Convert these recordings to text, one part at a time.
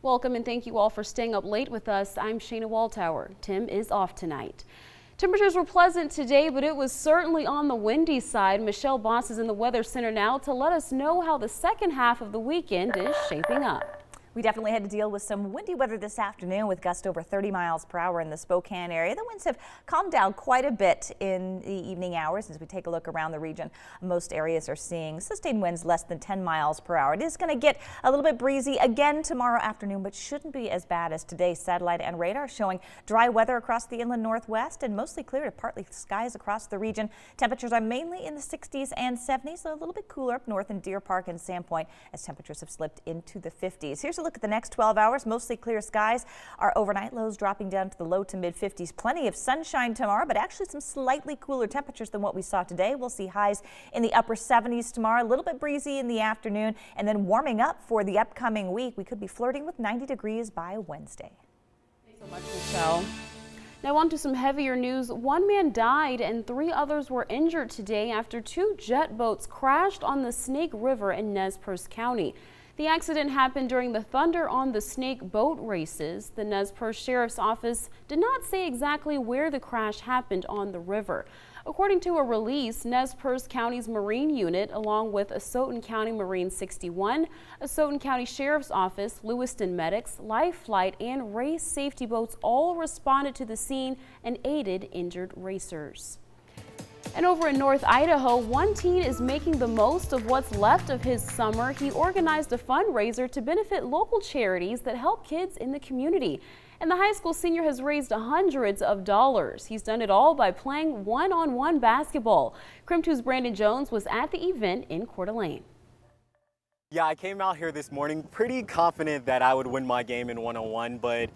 Welcome and thank you all for staying up late with us. I'm Shayna Waltower. Tim is off tonight. Temperatures were pleasant today, but it was certainly on the windy side. Michelle Boss is in the Weather Center now to let us know how the second half of the weekend is shaping up. We definitely had to deal with some windy weather this afternoon with gusts over 30 miles per hour in the Spokane area. The winds have calmed down quite a bit in the evening hours as we take a look around the region. Most areas are seeing sustained winds less than 10 miles per hour. It is going to get a little bit breezy again tomorrow afternoon, but shouldn't be as bad as today. Satellite and radar showing dry weather across the inland northwest and mostly clear to partly skies across the region. Temperatures are mainly in the 60s and 70s, so a little bit cooler up north in Deer Park and Sandpoint as temperatures have slipped into the 50s. Here's a look at the next 12 hours. Mostly clear skies. Our overnight lows dropping down to the low to mid 50s. Plenty of sunshine tomorrow, but actually some slightly cooler temperatures than what we saw today. We'll see highs in the upper 70s tomorrow, a little bit breezy in the afternoon, and then warming up for the upcoming week. We could be flirting with 90 degrees by Wednesday. Thanks so much, Michelle. Now on to some heavier news. One man died and 3 others were injured today after 2 jet boats crashed on the Snake River in Nez Perce County. The accident happened during the Thunder on the Snake boat races. The Nez Perce Sheriff's Office did not say exactly where the crash happened on the river. According to a release, Nez Perce County's Marine Unit, along with Asotin County Marine 61, Asotin County Sheriff's Office, Lewiston Medics, Life Flight, and race safety boats all responded to the scene and aided injured racers. And over in North Idaho, one teen is making the most of what's left of his summer. He organized a fundraiser to benefit local charities that help kids in the community. And the high school senior has raised hundreds of dollars. He's done it all by playing one-on-one basketball. KREM 2's Brandon Jones was at the event in Coeur d'Alene. Yeah, I came out here this morning pretty confident that I would win my game in one-on-one, but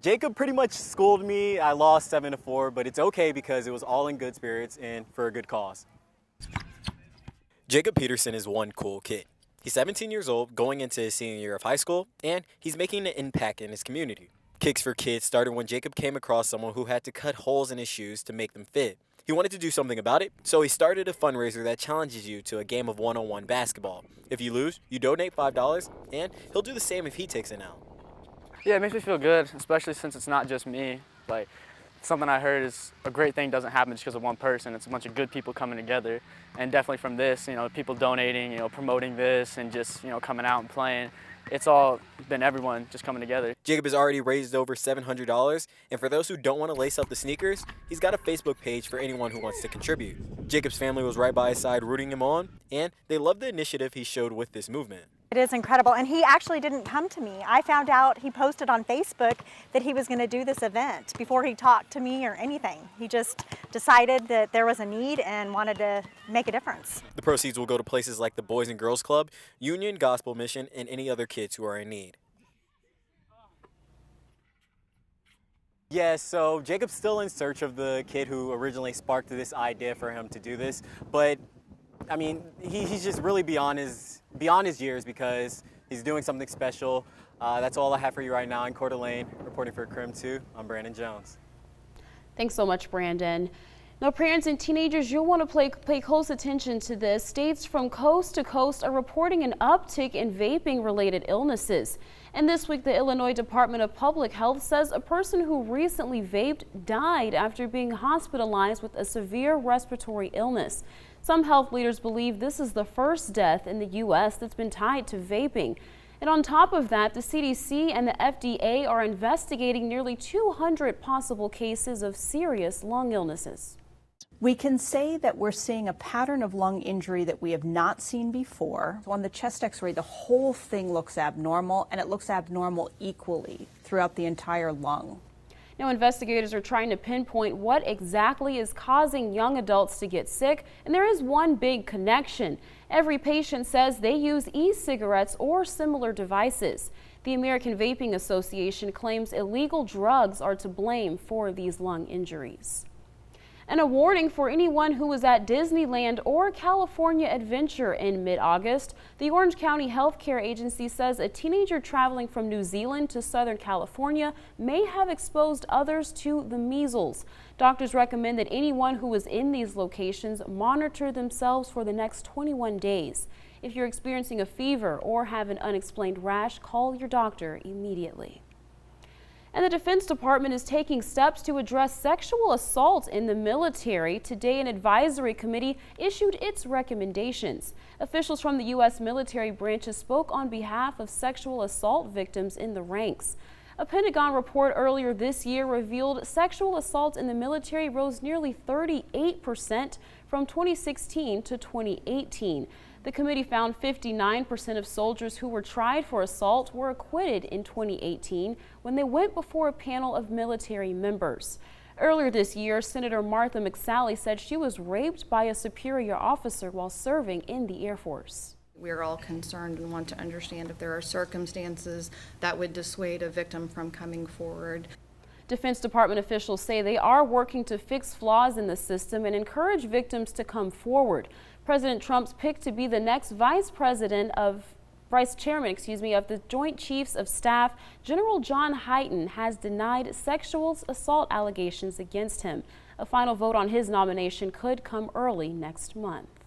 Jacob pretty much schooled me. I lost 7-4, but it's okay because it was all in good spirits and for a good cause. Jacob Peterson is one cool kid. He's 17 years old, going into his senior year of high school, and he's making an impact in his community. Kicks for Kids started when Jacob came across someone who had to cut holes in his shoes to make them fit. He wanted to do something about it, so he started a fundraiser that challenges you to a game of one-on-one basketball. If you lose, you donate $5, and he'll do the same if he takes it out. Yeah, it makes me feel good, especially since it's not just me. Like, something I heard is a great thing doesn't happen just because of one person. It's a bunch of good people coming together. And definitely from this, people donating, promoting this and just, coming out and playing. It's all been everyone just coming together. Jacob has already raised over $700, and for those who don't want to lace up the sneakers, he's got a Facebook page for anyone who wants to contribute. Jacob's family was right by his side rooting him on, and they love the initiative he showed with this movement. It is incredible, and he actually didn't come to me. I found out, he posted on Facebook that he was going to do this event before he talked to me or anything. He just decided that there was a need and wanted to make a difference. The proceeds will go to places like the Boys and Girls Club, Union Gospel Mission, and any other kids who are in need. Yeah, so Jacob's still in search of the kid who originally sparked this idea for him to do this, but I mean, he's just really beyond his years because he's doing something special. That's all I have for you right now in Coeur d'Alene. Reporting for KREM 2, I'm Brandon Jones. Thanks so much, Brandon. Now, parents and teenagers, you'll want to pay close attention to this. States from coast to coast are reporting an uptick in vaping-related illnesses. And this week, the Illinois Department of Public Health says a person who recently vaped died after being hospitalized with a severe respiratory illness. Some health leaders believe this is the first death in the U.S. that's been tied to vaping. And on top of that, the CDC and the FDA are investigating nearly 200 possible cases of serious lung illnesses. We can say that we're seeing a pattern of lung injury that we have not seen before. So on the chest x-ray, the whole thing looks abnormal, and it looks abnormal equally throughout the entire lung. Now, investigators are trying to pinpoint what exactly is causing young adults to get sick, and there is one big connection. Every patient says they use e-cigarettes or similar devices. The American Vaping Association claims illegal drugs are to blame for these lung injuries. And a warning for anyone who was at Disneyland or California Adventure in mid-August. The Orange County Health Care Agency says a teenager traveling from New Zealand to Southern California may have exposed others to the measles. Doctors recommend that anyone who was in these locations monitor themselves for the next 21 days. If you're experiencing a fever or have an unexplained rash, call your doctor immediately. And the Defense Department is taking steps to address sexual assault in the military. Today, an advisory committee issued its recommendations. Officials from the U.S. military branches spoke on behalf of sexual assault victims in the ranks. A Pentagon report earlier this year revealed sexual assault in the military rose nearly 38% from 2016 to 2018. The committee found 59% of soldiers who were tried for assault were acquitted in 2018 when they went before a panel of military members. Earlier this year, Senator Martha McSally said she was raped by a superior officer while serving in the Air Force. We're all concerned and want to understand if there are circumstances that would dissuade a victim from coming forward. Defense Department officials say they are working to fix flaws in the system and encourage victims to come forward. President Trump's pick to be the next vice chairman of the Joint Chiefs of Staff, General John Hyten, has denied sexual assault allegations against him. A final vote on his nomination could come early next month.